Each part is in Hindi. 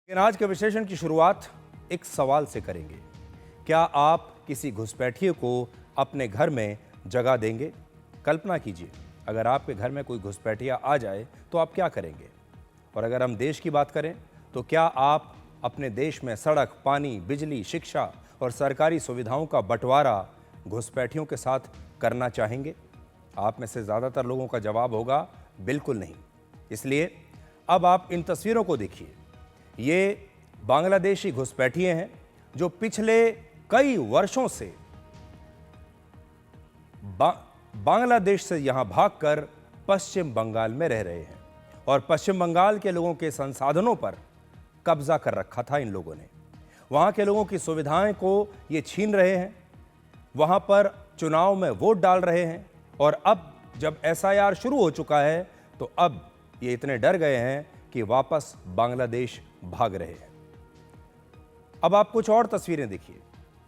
लेकिन आज के विश्लेषण की शुरुआत एक सवाल से करेंगे। क्या आप किसी घुसपैठिए को अपने घर में जगह देंगे? कल्पना कीजिए, अगर आपके घर में कोई घुसपैठिया आ जाए तो आप क्या करेंगे? और अगर हम देश की बात करें तो क्या आप अपने देश में सड़क, पानी, बिजली, शिक्षा और सरकारी सुविधाओं का बंटवारा घुसपैठियों के साथ करना चाहेंगे? आप में से ज़्यादातर लोगों का जवाब होगा बिल्कुल नहीं। इसलिए अब आप इन तस्वीरों को देखिए। ये बांग्लादेशी घुसपैठिए हैं जो पिछले कई वर्षों से बांग्लादेश से यहां भागकर पश्चिम बंगाल में रह रहे हैं और पश्चिम बंगाल के लोगों के संसाधनों पर कब्जा कर रखा था इन लोगों ने। वहां के लोगों की सुविधाएं को ये छीन रहे हैं, वहां पर चुनाव में वोट डाल रहे हैं और अब जब एसआईआर शुरू हो चुका है तो अब ये इतने डर गए हैं कि वापस बांग्लादेश भाग रहे हैं। अब आप कुछ और तस्वीरें देखिए।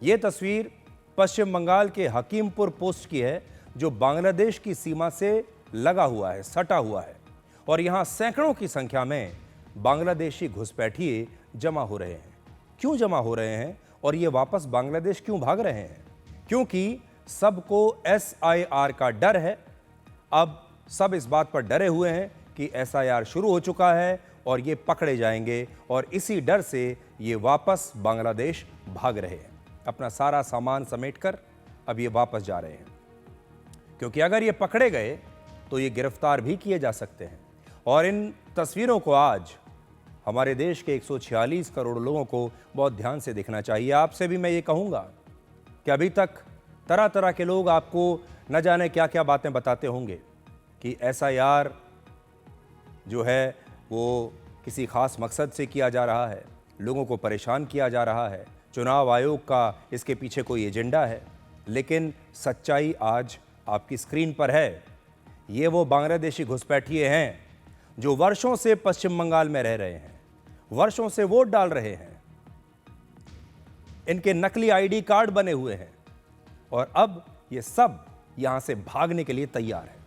ये तस्वीर पश्चिम बंगाल के हकीमपुर पोस्ट की है जो बांग्लादेश की सीमा से लगा हुआ है, सटा हुआ है और यहां सैकड़ों की संख्या में बांग्लादेशी घुसपैठिए जमा हो रहे हैं। क्यों जमा हो रहे हैं और ये वापस बांग्लादेश क्यों भाग रहे हैं? क्योंकि सबको एसआईआर का डर है। अब सब इस बात पर डरे हुए हैं कि एसआईआर शुरू हो चुका है और ये पकड़े जाएंगे और इसी डर से ये वापस बांग्लादेश भाग रहे हैं। अपना सारा सामान समेटकर अब ये वापस जा रहे हैं, क्योंकि अगर ये पकड़े गए तो ये गिरफ्तार भी किए जा सकते हैं। और इन तस्वीरों को आज हमारे देश के 146 करोड़ लोगों को बहुत ध्यान से देखना चाहिए। आपसे भी मैं ये कहूँगा कि अभी तक तरह तरह के लोग आपको न जाने क्या क्या बातें बताते होंगे कि एसआईआर जो है वो किसी खास मकसद से किया जा रहा है, लोगों को परेशान किया जा रहा है, चुनाव आयोग का इसके पीछे कोई एजेंडा है। लेकिन सच्चाई आज आपकी स्क्रीन पर है। ये वो बांग्लादेशी घुसपैठिए हैं जो वर्षों से पश्चिम बंगाल में रह रहे हैं, वर्षों से वोट डाल रहे हैं, इनके नकली आईडी कार्ड बने हुए हैं और अब ये सब यहां से भागने के लिए तैयार है।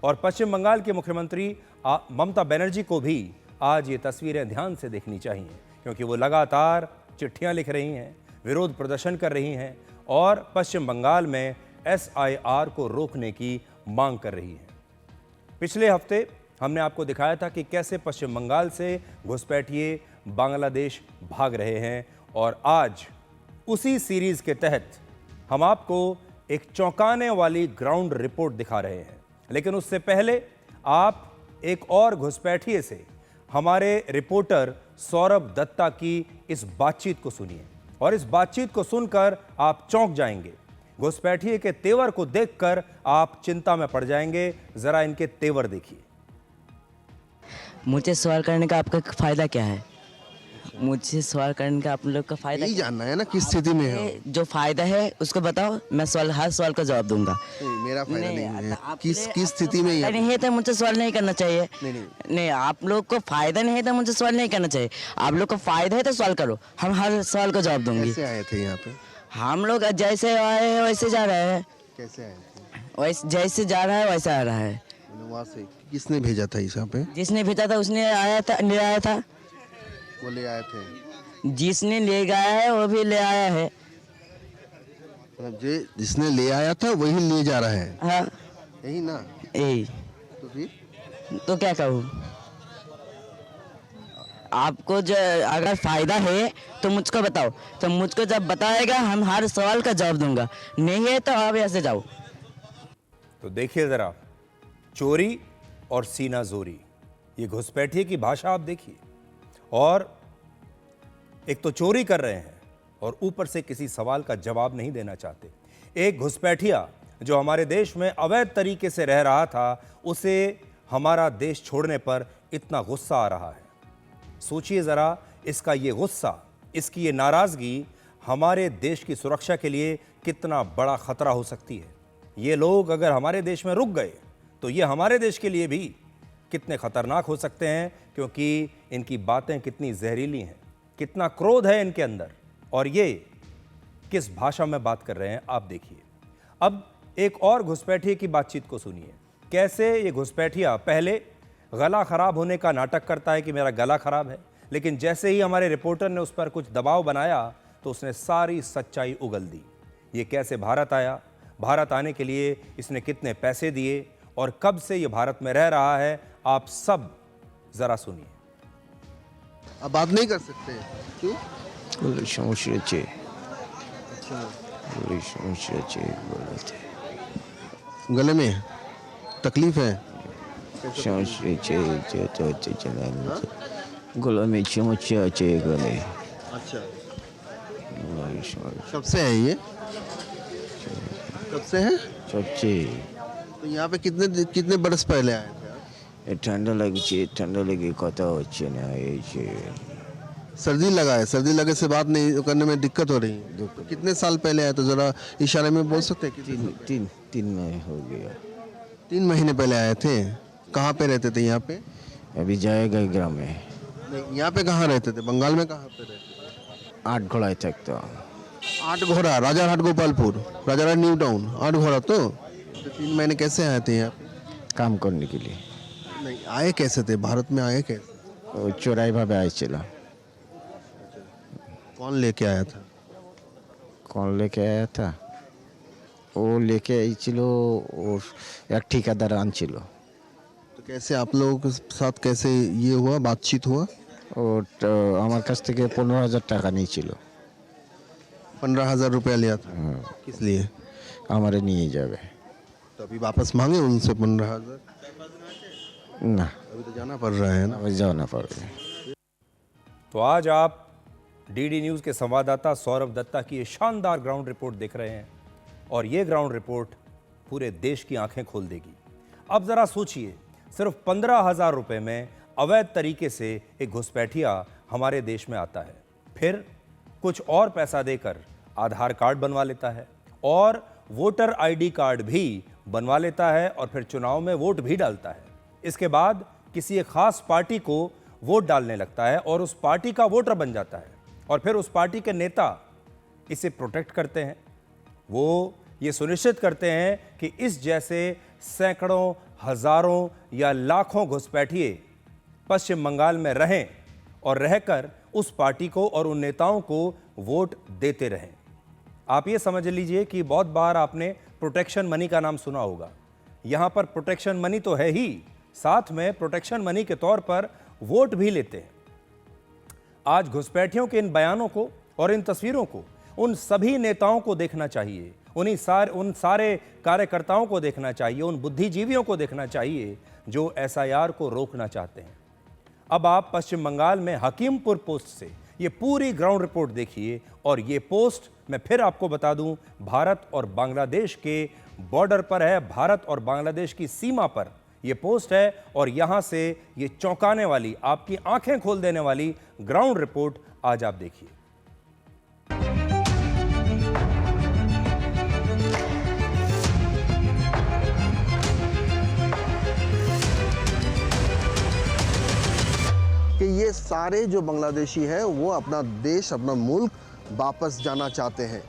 और पश्चिम बंगाल के मुख्यमंत्री ममता बनर्जी को भी आज ये तस्वीरें ध्यान से देखनी चाहिए, क्योंकि वो लगातार चिट्ठियां लिख रही हैं, विरोध प्रदर्शन कर रही हैं और पश्चिम बंगाल में एसआईआर को रोकने की मांग कर रही हैं। पिछले हफ्ते हमने आपको दिखाया था कि कैसे पश्चिम बंगाल से घुसपैठिए बांग्लादेश भाग रहे हैं और आज उसी सीरीज के तहत हम आपको एक चौंकाने वाली ग्राउंड रिपोर्ट दिखा रहे हैं। लेकिन उससे पहले आप एक और घुसपैठिए से हमारे रिपोर्टर सौरभ दत्ता की इस बातचीत को सुनिए और इस बातचीत को सुनकर आप चौंक जाएंगे। घुसपैठिए के तेवर को देखकर आप चिंता में पड़ जाएंगे। जरा इनके तेवर देखिए। मुझे सवाल करने का आपका फायदा क्या है? मुझे सवाल करने का आप लोग का फायदा यही जानना है ना किस स्थिति में है। जो फायदा है उसको बताओ, मैं हर सवाल का जवाब दूंगा। मेरा फायदा नहीं है। आप किस स्थिति में है? नहीं है तो मुझे सवाल नहीं करना चाहिए। नहीं। आप लोग को फायदा नहीं है तो मुझे सवाल नहीं करना चाहिए। आप लोग को फायदा है तो सवाल करो, हम हर सवाल का जवाब दूंगी। कैसे आए थे यहाँ पे? हम लोग जैसे आए हैं वैसे जा रहे हैं। कैसे आए थे? वैसे जैसे जा रहा है वैसे आ रहा है। वहाँ से किसने भेजा था यहाँ पे? जिसने भेजा था उसने आया था, ले आया था। वो ले आए थे? जिसने ले गया है वो भी ले आया है। मतलब जिसने ले आया था वही ले जा रहा है? हाँ यही ना? यही। तो फिर तो क्या कहूँ आपको? जो अगर फायदा है तो मुझको बताओ, तो मुझको जब बताएगा हम हर सवाल का जवाब दूंगा। नहीं है तो आप ऐसे जाओ। तो देखिए जरा, चोरी और सीना जोरी, ये घुसपैठिए की भाषा आप देखिए। और एक तो चोरी कर रहे हैं और ऊपर से किसी सवाल का जवाब नहीं देना चाहते। एक घुसपैठिया जो हमारे देश में अवैध तरीके से रह रहा था, उसे हमारा देश छोड़ने पर इतना गुस्सा आ रहा है। सोचिए जरा, इसका ये गुस्सा, इसकी ये नाराजगी हमारे देश की सुरक्षा के लिए कितना बड़ा खतरा हो सकती है। ये लोग अगर हमारे देश में रुक गए तो ये हमारे देश के लिए भी कितने खतरनाक हो सकते हैं, क्योंकि इनकी बातें कितनी जहरीली हैं, कितना क्रोध है इनके अंदर और ये किस भाषा में बात कर रहे हैं आप देखिए। अब एक और घुसपैठिए की बातचीत को सुनिए। कैसे ये घुसपैठिया पहले गला खराब होने का नाटक करता है कि मेरा गला खराब है, लेकिन जैसे ही हमारे रिपोर्टर ने उस पर कुछ दबाव बनाया तो उसने सारी सच्चाई उगल दी। ये कैसे भारत आया, भारत आने के लिए इसने कितने पैसे दिए और कब से ये भारत में रह रहा है, आप सब जरा सुनिए। अब बात नहीं कर सकते, क्यों? বলে সমস্যা হচ্ছে अच्छा, বলে সমস্যা হচ্ছে বলতে गले में तकलीफ है? সমস্যা হচ্ছে যেটা হচ্ছে জানেন গোলামে সমস্যা হচ্ছে গলে अच्छा, গোলামে সমস্যা कब से है ये? कब से है? সবচেয়ে तो यहाँ पे कितने कितने बरस पहले आए थे आप? ঠান্ডা লাগছে ঠান্ডা লেগে কথা হচ্ছে না এই যে सर्दी लगा है, सर्दी लगे से बात नहीं करने में दिक्कत हो रही है। तो कितने साल पहले आए तो जरा इशारे में बोल सकते हैं? तीन तीन तीन महीने हो गया 3 महीने पहले आए थे। कहाँ पे रहते थे यहाँ पे? अभी जाएगा ग्राम में नहीं, यहाँ पे कहाँ रहते थे? बंगाल में कहाँ पे रहते थे? 8 घोड़ाয় থাকতো 8 घोड़ा, राजारहाट गोपालपुर, राजारहाट न्यू टाउन, 8 घोड़ा। तो 3 महीने कैसे आए थे यहाँ पे? काम करने के लिए नहीं, आए कैसे थे? भारत में आए कैसे? ও চোরাই ভাবে আইছিল कौन लेके आया था? कौन लेके आया था वो लेके आइছিল और एक ठेकेदार आनছিল तो कैसे आप लोगों के साथ कैसे ये हुआ, बातचीत हुआ? और আমার কাছ থেকে 15,000 টাকা নিয়েছিল 15,000 रुपया लिया था। किस लिए? আমারে নিয়ে যাবে तो अभी वापस मांगे उनसे 15,000? না अभी तो जाना पड़ रहा है ना। আমি যাও না পারবে तो आज आप डीडी न्यूज़ के संवाददाता सौरभ दत्ता की ये शानदार ग्राउंड रिपोर्ट देख रहे हैं और ये ग्राउंड रिपोर्ट पूरे देश की आंखें खोल देगी। अब ज़रा सोचिए, सिर्फ 15,000 रुपये में अवैध तरीके से एक घुसपैठिया हमारे देश में आता है, फिर कुछ और पैसा देकर आधार कार्ड बनवा लेता है और वोटर आईडी कार्ड भी बनवा लेता है और फिर चुनाव में वोट भी डालता है। इसके बाद किसी एक खास पार्टी को वोट डालने लगता है और उस पार्टी का वोटर बन जाता है और फिर उस पार्टी के नेता इसे प्रोटेक्ट करते हैं। वो ये सुनिश्चित करते हैं कि इस जैसे सैकड़ों, हजारों या लाखों घुसपैठिए पश्चिम बंगाल में रहें और रहकर उस पार्टी को और उन नेताओं को वोट देते रहें। आप ये समझ लीजिए कि बहुत बार आपने प्रोटेक्शन मनी का नाम सुना होगा। यहाँ पर प्रोटेक्शन मनी तो है ही, साथ में प्रोटेक्शन मनी के तौर पर वोट भी लेते हैं। आज घुसपैठियों के इन बयानों को और इन तस्वीरों को उन सभी नेताओं को देखना चाहिए, उन सारे कार्यकर्ताओं को देखना चाहिए, उन बुद्धिजीवियों को देखना चाहिए जो एसआईआर को रोकना चाहते हैं। अब आप पश्चिम बंगाल में हकीमपुर पोस्ट से ये पूरी ग्राउंड रिपोर्ट देखिए और ये पोस्ट मैं फिर आपको बता दूं, भारत और बांग्लादेश के बॉर्डर पर है, भारत और बांग्लादेश की सीमा पर ये पोस्ट है और यहां से ये चौंकाने वाली, आपकी आंखें खोल देने वाली ग्राउंड रिपोर्ट आज आप देखिए। कि ये सारे जो बांग्लादेशी हैं वो अपना देश, अपना मुल्क वापस जाना चाहते हैं,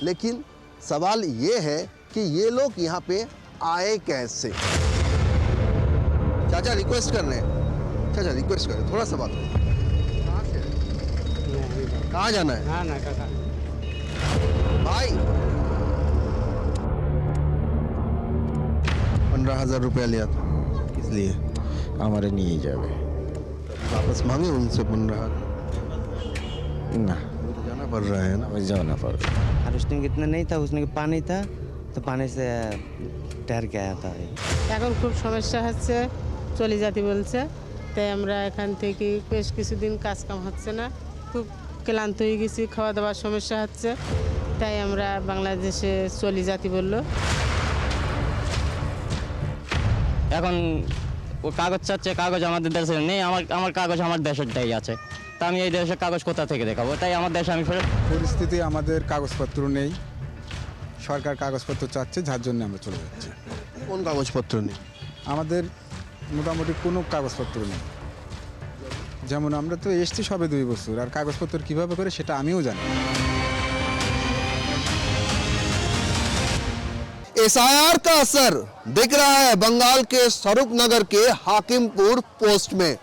लेकिन सवाल ये है कि ये लोग यहाँ पे आए कैसे? चाचा रिक्वेस्ट कर रहे हैं, चाचा रिक्वेस्ट कर रहे हैं, थोड़ा सा बात करो। कहाँ से है? कहाँ जाना है? हाँ ना काका भाई 15,000 रुपया लिया था, किस लिए? আমারে নিয়ে যাবে वापस मांगे उनसे 15,000? না अभी तो जाना पड़ रहा है ना। আমি যাও না পারবে और उसने कितना नहीं था, उसने पानी था तो पानी से तैर के आया था। এখন খুব সমস্যা হচ্ছে, চলে যেতে বলছে, তাই আমরা এখান থেকে বেশ কিছুদিন কাজ কাম হচ্ছে না, খুব ক্লান্ত হয়ে গেছি, খাওয়া দাওয়ার সমস্যা হচ্ছে, তাই আমরা বাংলাদেশে চলে যেতে বললো। এখন ও কাগজ চাচ্ছে, কাগজ আমাদের দেশে নেই, আমার কাগজ আমার দেশেরটাই আছে, তা আমি এই দেশের কাগজ কোথা থেকে দেখাবো? তাই আমার দেশে আমি ফেরত পরিস্থিতি, আমাদের কাগজপত্র নেই, সরকার কাগজপত্র চাচ্ছে, যার জন্য আমরা চলে যাচ্ছি। কোন কাগজপত্র নেই? আমাদের মোটামুটি কোনো কাগজপত্র নেই। যেমন আমরা তো এসছি সবে 2 বছর, আর কাগজপত্র কিভাবে করে সেটা আমিও জানি না। एसआईआर का असर दिख रहा है बंगाल के स्वरूपनगर के हाकिमपुर पोस्ट में।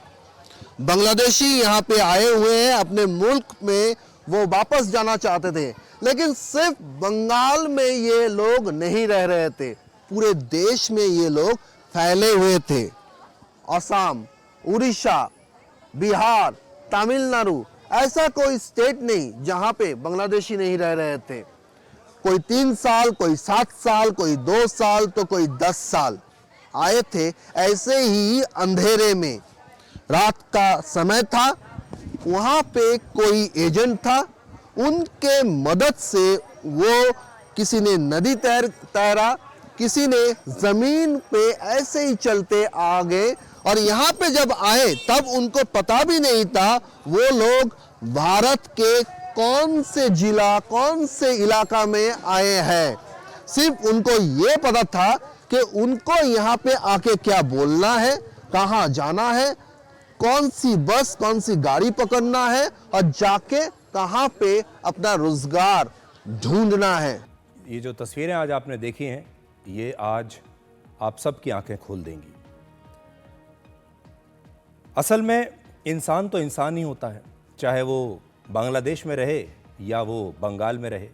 बांग्लादेशी यहाँ पे आए हुए हैं, अपने मुल्क में वो वापस जाना चाहते थे, लेकिन सिर्फ बंगाल में ये लोग नहीं रह रहे थे, पूरे देश में ये लोग फैले हुए थे। असम, उड़ीसा, बिहार, तमिलनाडु, ऐसा कोई स्टेट नहीं जहां पे बांग्लादेशी नहीं रह रहे थे। कोई 3 साल, कोई 7 साल, कोई 2 साल, तो कोई 10 साल आए थे ऐसे ही अंधेरे में। रात का समय था, वहां पे कोई एजेंट था, उनके मदद से वो किसी ने नदी तैरा, किसी ने जमीन पे ऐसे ही चलते आ गए, और यहाँ पे जब आए तब उनको पता भी नहीं था वो लोग भारत के कौन से जिला, कौन से इलाका में आए हैं। सिर्फ उनको ये पता था कि उनको यहाँ पे आके क्या बोलना है, कहाँ जाना है, कौन सी बस, कौन सी गाड़ी पकड़ना है, और जाके कहाँ पे अपना रोजगार ढूंढना है। ये जो तस्वीरें आज आपने देखी हैं, ये आज आप सबकी आंखें खोल देंगी। असल में इंसान तो इंसान ही होता है, चाहे वो बांग्लादेश में रहे या वो बंगाल में रहे।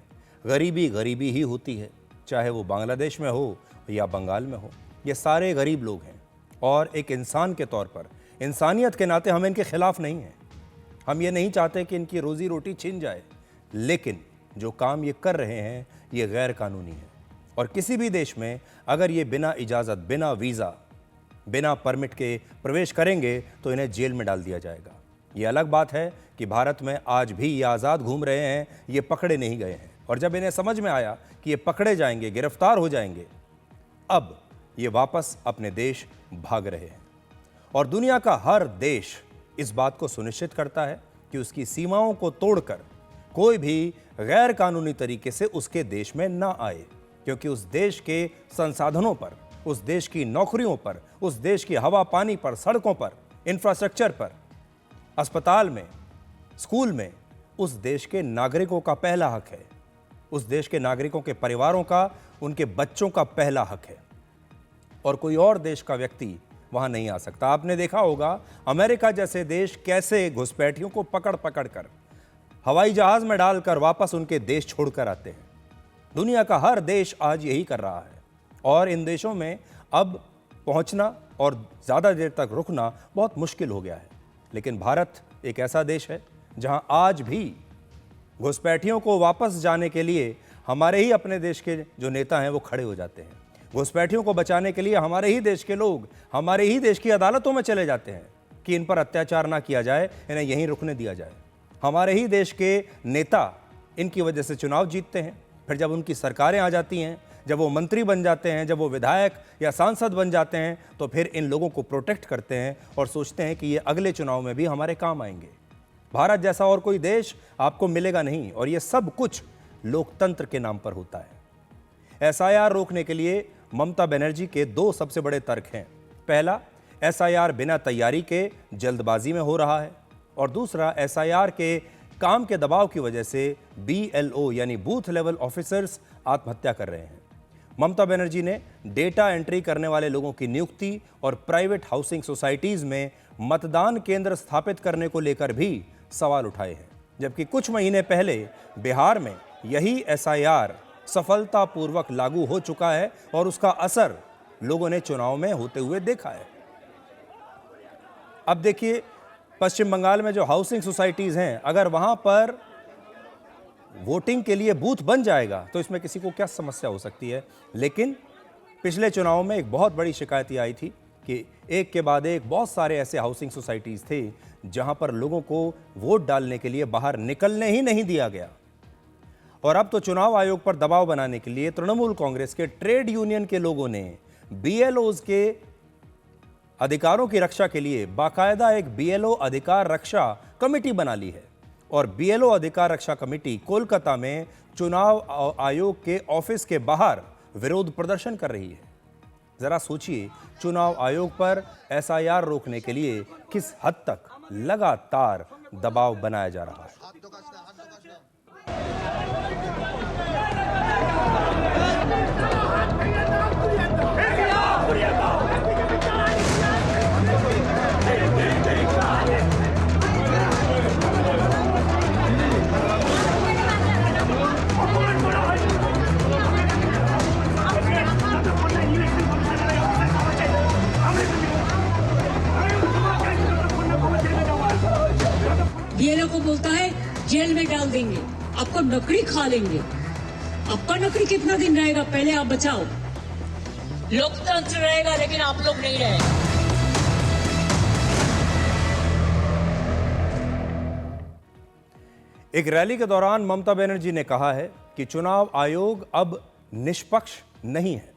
गरीबी गरीबी ही होती है, चाहे वो बांग्लादेश में हो या बंगाल में हो। ये सारे गरीब लोग हैं, और एक इंसान के तौर पर, इंसानियत के नाते हम इनके खिलाफ नहीं हैं। हम ये नहीं चाहते कि इनकी रोजी रोटी छिन जाए, लेकिन जो काम ये कर रहे हैं ये गैर कानूनी है। और किसी भी देश में अगर ये बिना इजाज़त, बिना वीज़ा, बिना परमिट के प्रवेश करेंगे तो इन्हें जेल में डाल दिया जाएगा। ये अलग बात है कि भारत में आज भी ये आज़ाद घूम रहे हैं, ये पकड़े नहीं गए हैं। और जब इन्हें समझ में आया कि ये पकड़े जाएंगे, गिरफ्तार हो जाएंगे, अब ये वापस अपने देश भाग रहे हैं। और दुनिया का हर देश इस बात को सुनिश्चित करता है कि उसकी सीमाओं को तोड़कर कोई भी गैर कानूनी तरीके से उसके देश में ना आए, क्योंकि उस देश के संसाधनों पर, उस देश की नौकरियों पर, उस देश की हवा पानी पर, सड़कों पर, इंफ्रास्ट्रक्चर पर, अस्पताल में, स्कूल में उस देश के नागरिकों का पहला हक है। उस देश के नागरिकों के परिवारों का, उनके बच्चों का पहला हक है, और कोई और देश का व्यक्ति वहां नहीं आ सकता। आपने देखा होगा अमेरिका जैसे देश कैसे घुसपैठियों को पकड़ पकड़ कर हवाई जहाज में डालकर वापस उनके देश छोड़कर आते हैं। दुनिया का हर देश आज यही कर रहा है, और इन देशों में अब पहुंचना और ज़्यादा देर तक रुकना बहुत मुश्किल हो गया है। लेकिन भारत एक ऐसा देश है जहां आज भी घुसपैठियों को वापस जाने के लिए हमारे ही अपने देश के जो नेता हैं वो खड़े हो जाते हैं। घुसपैठियों को बचाने के लिए हमारे ही देश के लोग हमारे ही देश की अदालतों में चले जाते हैं कि इन पर अत्याचार ना किया जाए, इन्हें यहीं रुकने दिया जाए। हमारे ही देश के नेता इनकी वजह से चुनाव जीतते हैं, फिर जब उनकी सरकारें आ जाती हैं, जब वो मंत्री बन जाते हैं, जब वो विधायक या सांसद बन जाते हैं, तो फिर इन लोगों को प्रोटेक्ट करते हैं और सोचते हैं कि ये अगले चुनाव में भी हमारे काम आएंगे। भारत जैसा और कोई देश आपको मिलेगा नहीं, और ये सब कुछ लोकतंत्र के नाम पर होता है। एसआईआर रोकने के लिए ममता बनर्जी के 2 सबसे बड़े तर्क हैं। पहला, एसआईआर बिना तैयारी के जल्दबाजी में हो रहा है, और दूसरा, एसआईआर के काम के दबाव की वजह से बीएलओ यानी बूथ लेवल ऑफिसर्स आत्महत्या कर रहे हैं। ममता बनर्जी ने डेटा एंट्री करने वाले लोगों की नियुक्ति और प्राइवेट हाउसिंग सोसाइटीज में मतदान केंद्र स्थापित करने को लेकर भी सवाल उठाए हैं, जबकि कुछ महीने पहले बिहार में यही एसआईआर सफलतापूर्वक लागू हो चुका है और उसका असर लोगों ने चुनाव में होते हुए देखा है। अब देखिए, पश्चिम बंगाल में जो हाउसिंग सोसाइटीज हैं, अगर वहां पर वोटिंग के लिए बूथ बन जाएगा तो इसमें किसी को क्या समस्या हो सकती है। लेकिन पिछले चुनाव में एक बहुत बड़ी शिकायत ये आई थी कि एक के बाद एक बहुत सारे ऐसे हाउसिंग सोसाइटीज थे जहां पर लोगों को वोट डालने के लिए बाहर निकलने ही नहीं दिया गया। और अब तो चुनाव आयोग पर दबाव बनाने के लिए तृणमूल कांग्रेस के ट्रेड यूनियन के लोगों ने बीएलओज के अधिकारों की रक्षा के लिए बाकायदा एक बीएलओ अधिकार रक्षा कमेटी बना ली है, और बीएलओ अधिकार रक्षा कमेटी कोलकाता में चुनाव आयोग के ऑफिस के बाहर विरोध प्रदर्शन कर रही है। जरा सोचिए, चुनाव आयोग पर एसआईआर रोकने के लिए किस हद तक लगातार दबाव बनाया जा रहा है। Yeah. डीएलओ को बोलता है जेल में डाल देंगे, आपको नौकरी खा लेंगे। आपका नौकरी कितना दिन रहेगा, पहले आप बचाओ। लोकतंत्र रहेगा लेकिन आप लोग नहीं रहेगा। एक रैली के दौरान ममता बनर्जी ने कहा है कि चुनाव आयोग अब निष्पक्ष नहीं है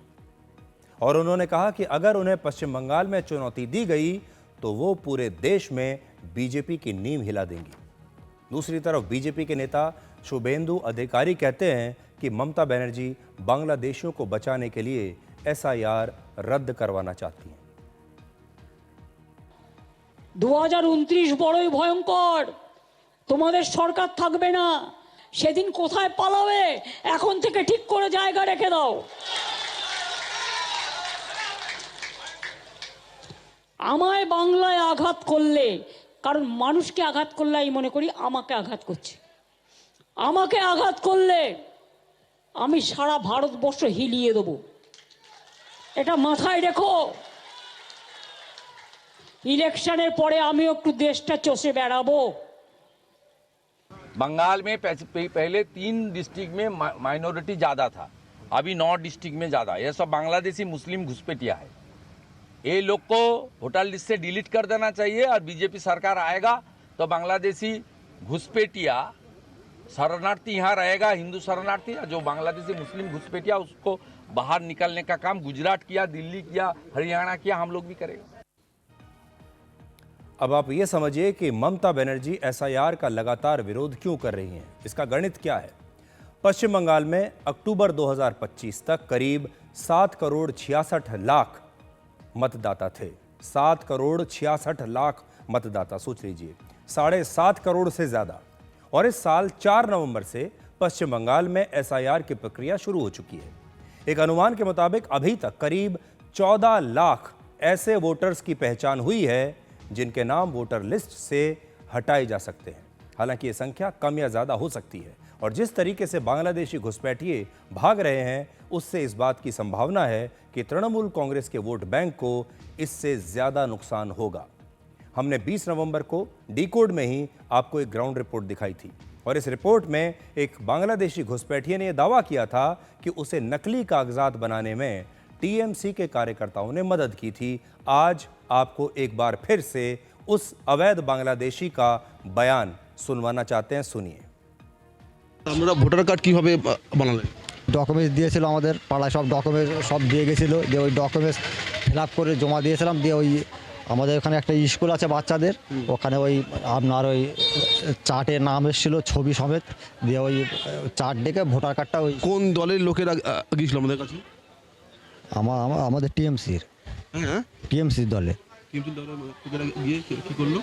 और उन्होंने कहा कि अगर उन्हें पश्चिम बंगाल में चुनौती दी गई तो वो पूरे देश में बीजेपी की नींव हिला देंगी। दूसरी तरफ बीजेपी के नेता शुभेंदु अधिकारी कहते हैं कि ममता बनर्जी बांग्लादेशियों को बचाने के लिए एसआईआर रद्द करवाना चाहती हैं। 2029 বড়ই ভয়ঙ্কর, তোমাদের সরকার থাকবে না, সেদিন কোথায় পালাবে এখন থেকে ঠিক করে জায়গা রেখে দাও। আমায় বাংলায় আঘাত করলে, কারণ মানুষকে আঘাত করলে আমি মনে করি আমাকে আঘাত করছে, আমাকে আঘাত করলে আমি সারা ভারতবর্ষ হিলিয়ে দেব, এটা মাথায় রেখো। ইলেকশনের পরে আমিও একটু দেশটা চষে বেড়াবো। बंगाल में पहले 3 डिस्ट्रिक्ट में माइनॉरिटी ज़्यादा था, अभी 9 डिस्ट्रिक्ट में ज़्यादा। यह सब बांग्लादेशी मुस्लिम घुसपैठिया है। ये लोग को वोटर लिस्ट से डिलीट कर देना चाहिए और बीजेपी सरकार आएगा तो बांग्लादेशी घुसपैठिया शरणार्थी यहाँ रहेगा, हिंदू शरणार्थी। जो बांग्लादेशी मुस्लिम घुसपैठिया उसको बाहर निकलने का काम गुजरात किया, दिल्ली किया, हरियाणा किया, हम लोग भी करेंगे। अब आप ये समझिए कि ममता बनर्जी एसआईआर का लगातार विरोध क्यों कर रही हैं। इसका गणित क्या है। पश्चिम बंगाल में अक्टूबर 2025 तक करीब 7 करोड़ 66 लाख मतदाता थे। 7 करोड़ 66 लाख मतदाता, सोच लीजिए, 7.5 करोड़ से ज़्यादा। और इस साल 4 नवंबर से पश्चिम बंगाल में एसआईआर की प्रक्रिया शुरू हो चुकी है। एक अनुमान के मुताबिक अभी तक करीब 14 लाख ऐसे वोटर्स की पहचान हुई है जिनके नाम वोटर लिस्ट से हटाए जा सकते हैं। हालांकि ये संख्या कम या ज़्यादा हो सकती है और जिस तरीके से बांग्लादेशी घुसपैठिए भाग रहे हैं उससे इस बात की संभावना है कि तृणमूल कांग्रेस के वोट बैंक को इससे ज़्यादा नुकसान होगा। हमने 20 नवंबर को डिकोड में ही आपको एक ग्राउंड रिपोर्ट दिखाई थी और इस रिपोर्ट में एक बांग्लादेशी घुसपैठिए ने यह दावा किया था कि उसे नकली कागजात बनाने में टीएमसी के कार्यकर्ताओं ने मदद की थी। आज आपको एक बार फिर से उस अवैध बांग्लादेशी का बयान सुनवाना चाहते हैं, सुनिए। আমরা ভোটার কার্ড কিভাবে বানালেন? ডকুমেন্টস দিয়েছিল, আমাদের পাড়ায় সব ডকুমেন্টস সব দিয়ে গেছিলো, দিয়ে ওই ডকুমেন্টস ফিল আপ করে জমা দিয়েছিলাম। দিয়ে ওই আমাদের ওখানে একটা স্কুল আছে বাচ্চাদের, ওখানে ওই আপনার ওই চার্টে নাম এসেছিলো ছবি সমেত, দিয়ে ওই চার্ট ডেকে ভোটার কার্ডটা ওই কোন দলের লোকেরা গিয়েছিল আমাদের কাছে? আমাদের টিএমসির হ্যাঁ টিএমসির দলে টিএমসি দলের লোকেরা গিয়ে কি করলো?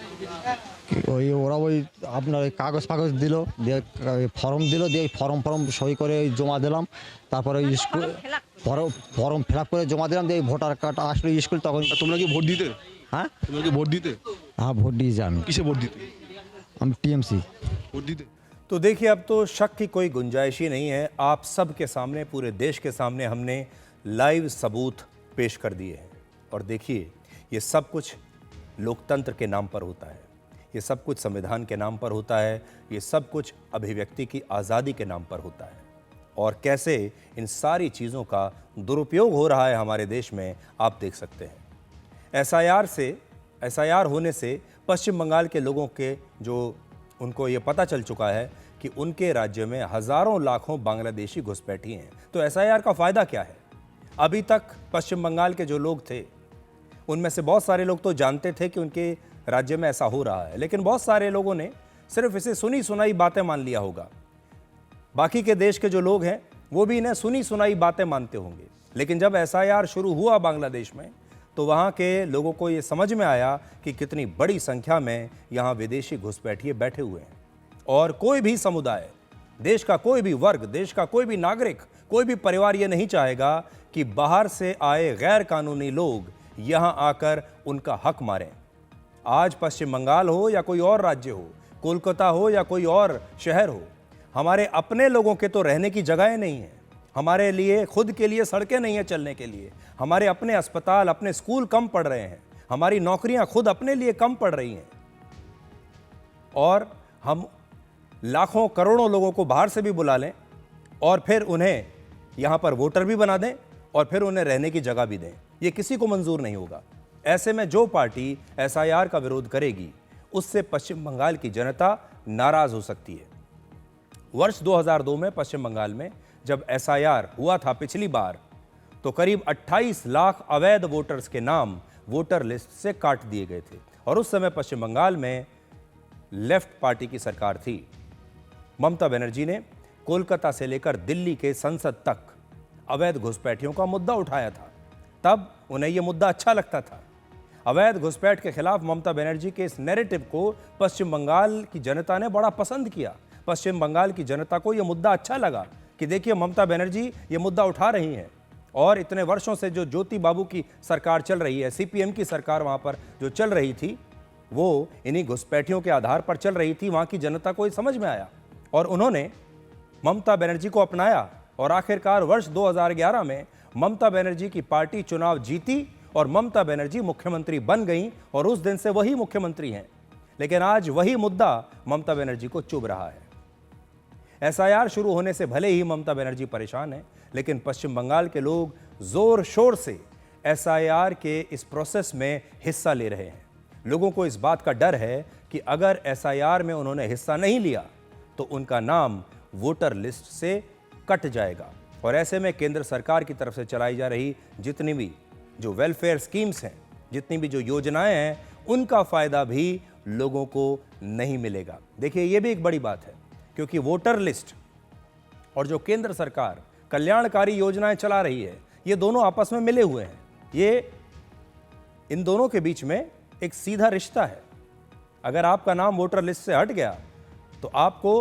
ওই ওরা ওই আপনার ওই কাগজ ফাগজ দিল, দিয়ে ফর্ম দিল, দিয়ে ফর্ম সই করে ওই জমা দিলাম। তারপরে ওই স্কুল ফর্ম ফিল আপ করে জমা দিলাম, দিয়ে ভোটার কার্ড আসলো স্কুল। তখন তোমরা কি ভোট দিতে? হ্যাঁ তোমরা কি ভোট দিতে? हाँ वोट दीजिए। আমি কিসে ভোট দিতে? हम टीएमसी ভোট দিতে। तो देखिए, अब तो शक की कोई गुंजाइश ही नहीं है। आप सब के सामने, पूरे देश के सामने हमने लाइव सबूत पेश कर दिए हैं और देखिए, ये सब कुछ लोकतंत्र के नाम पर होता है, ये सब कुछ संविधान के नाम पर होता है, ये सब कुछ अभिव्यक्ति की आज़ादी के नाम पर होता है। और कैसे इन सारी चीज़ों का दुरुपयोग हो रहा है हमारे देश में, आप देख सकते हैं। एसआईआर होने से पश्चिम बंगाल के लोगों के जो उनको ये पता चल चुका है कि उनके राज्य में हज़ारों लाखों बांग्लादेशी घुसपैठी हैं। तो एसआईआर का फ़ायदा क्या है? अभी तक पश्चिम बंगाल के जो लोग थे उनमें से बहुत सारे लोग तो जानते थे कि उनके राज्य में ऐसा हो रहा है, लेकिन बहुत सारे लोगों ने सिर्फ इसे सुनी सुनाई बातें मान लिया होगा। बाकी के देश के जो लोग हैं वो भी इन्हें सुनी सुनाई बातें मानते होंगे। लेकिन जब एसआईआर शुरू हुआ बांग्लादेश में तो वहाँ के लोगों को ये समझ में आया कि कितनी बड़ी संख्या में यहाँ विदेशी घुसपैठिए बैठे हुए हैं और कोई भी समुदाय, देश का कोई भी वर्ग, देश का कोई भी नागरिक, कोई भी परिवार ये नहीं चाहेगा कि बाहर से आए गैर कानूनी लोग यहाँ आकर उनका हक मारें। आज पश्चिम बंगाल हो या कोई और राज्य हो, कोलकाता हो या कोई और शहर हो, हमारे अपने लोगों के तो रहने की जगहें नहीं हैं, हमारे लिए खुद के लिए सड़कें नहीं हैं चलने के लिए, हमारे अपने अस्पताल, अपने स्कूल कम पड़ रहे हैं, हमारी नौकरियां खुद अपने लिए कम पड़ रही हैं और हम लाखों करोड़ों लोगों को बाहर से भी बुला लें और फिर उन्हें यहाँ पर वोटर भी बना दें और फिर उन्हें रहने की जगह भी दें, ये किसी को मंजूर नहीं होगा। ऐसे में जो पार्टी SIR का विरोध करेगी उससे पश्चिम बंगाल की जनता नाराज हो सकती है। वर्ष 2002 में पश्चिम बंगाल में जब SIR हुआ था पिछली बार, तो करीब 28 लाख अवैध वोटर्स के नाम वोटर लिस्ट से काट दिए गए थे और उस समय पश्चिम बंगाल में लेफ्ट पार्टी की सरकार थी। ममता बनर्जी ने कोलकाता से लेकर दिल्ली के संसद तक अवैध घुसपैठियों का मुद्दा उठाया था। तब उन्हें यह मुद्दा अच्छा लगता था। अवैध घुसपैठ के खिलाफ ममता बनर्जी के इस नैरेटिव को पश्चिम बंगाल की जनता ने बड़ा पसंद किया। पश्चिम बंगाल की जनता को यह मुद्दा अच्छा लगा कि देखिए ममता बनर्जी ये मुद्दा उठा रही हैं। और इतने वर्षों से जो ज्योति बाबू की सरकार चल रही है, CPM की सरकार वहाँ पर जो चल रही थी, वो इन्हीं घुसपैठियों के आधार पर चल रही थी। वहाँ की जनता को ये समझ में आया और उन्होंने ममता बनर्जी को अपनाया और आखिरकार वर्ष 2011 में ममता बनर्जी की पार्टी चुनाव जीती और ममता बनर्जी मुख्यमंत्री बन गई और उस दिन से वही मुख्यमंत्री हैं। लेकिन आज वही मुद्दा ममता बनर्जी को चुभ रहा है। SIR शुरू होने से भले ही ममता बनर्जी परेशान है, लेकिन पश्चिम बंगाल के लोग जोर शोर से SIR के इस प्रोसेस में हिस्सा ले रहे हैं। लोगों को इस बात का डर है कि अगर SIR में उन्होंने हिस्सा नहीं लिया तो उनका नाम वोटर लिस्ट से कट जाएगा। और ऐसे में केंद्र सरकार की तरफ से चलाई जा रही जितनी भी जो वेलफेयर स्कीम्स हैं, जितनी भी जो योजनाएं हैं, उनका फायदा भी लोगों को नहीं मिलेगा। देखिए, ये भी एक बड़ी बात है क्योंकि वोटर लिस्ट और जो केंद्र सरकार कल्याणकारी योजनाएं चला रही है, ये दोनों आपस में मिले हुए हैं। ये इन दोनों के बीच में एक सीधा रिश्ता है। अगर आपका नाम वोटर लिस्ट से हट गया तो आपको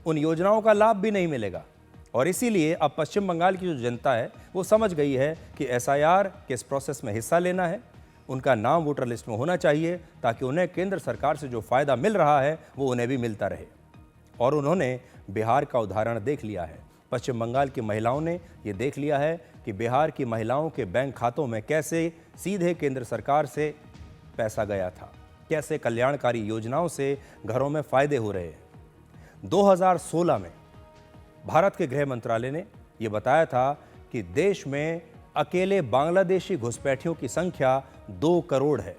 उन योजनाओं का लाभ भी नहीं मिलेगा। और इसीलिए अब पश्चिम बंगाल की जो जनता है वो समझ गई है कि SIR के इस प्रोसेस में हिस्सा लेना है, उनका नाम वोटर लिस्ट में होना चाहिए ताकि उन्हें केंद्र सरकार से जो फ़ायदा मिल रहा है वो उन्हें भी मिलता रहे। और उन्होंने बिहार का उदाहरण देख लिया है। पश्चिम बंगाल की महिलाओं ने ये देख लिया है कि बिहार की महिलाओं के बैंक खातों में कैसे सीधे केंद्र सरकार से पैसा गया था, कैसे कल्याणकारी योजनाओं से घरों में फ़ायदे हो रहे हैं। 2016 में भारत के गृह मंत्रालय ने यह बताया था कि देश में अकेले बांग्लादेशी घुसपैठियों की संख्या 2 करोड़ है।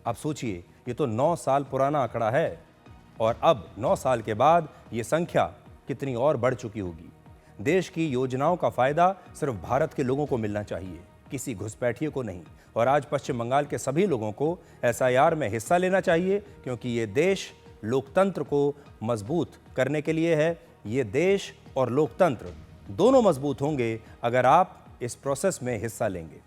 अब सोचिए, ये तो 9 साल पुराना आंकड़ा है और अब 9 साल के बाद ये संख्या कितनी और बढ़ चुकी होगी। देश की योजनाओं का फायदा सिर्फ भारत के लोगों को मिलना चाहिए, किसी घुसपैठिए को नहीं। और आज पश्चिम बंगाल के सभी लोगों को SIR में हिस्सा लेना चाहिए क्योंकि ये देश लोकतंत्र को मजबूत करने के लिए है। ये देश और लोकतंत्र दोनों मजबूत होंगे अगर आप इस प्रोसेस में हिस्सा लेंगे।